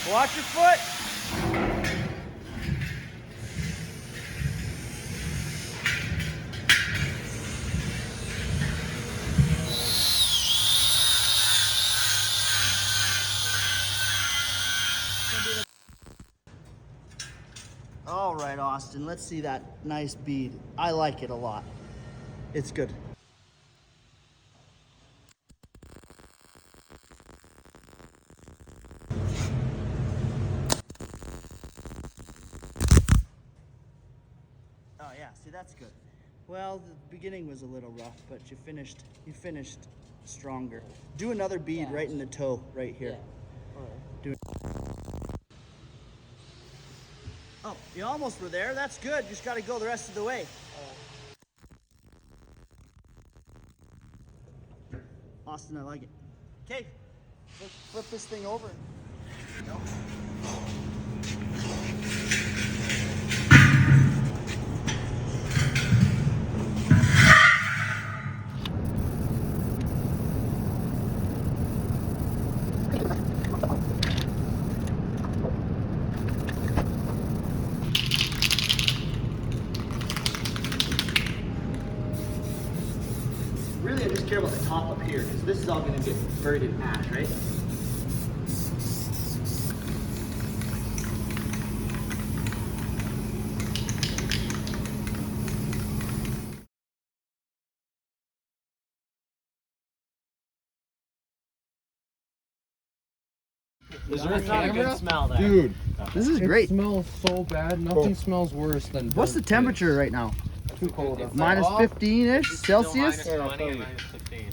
Watch your foot. All right, Austin, let's see that nice bead. I like it a lot. It's good. Oh yeah, see that's good. Well, the beginning was a little rough, but you finished stronger. Do another bead right in the toe right here. Do it. Oh, you almost were there. That's good. You just got to go the rest of the way. Austin, I like it. Okay, flip this thing over. Nope. Really, I just care about the top up here, because this is all going to get buried in ash, right? Is there a camera? Smell there. Dude, This is it great. smells so bad. Nothing smells worse than What's the burnt temperature fish. right now? Too cold. Minus 15-ish Celsius? Minus 20 and minus 15.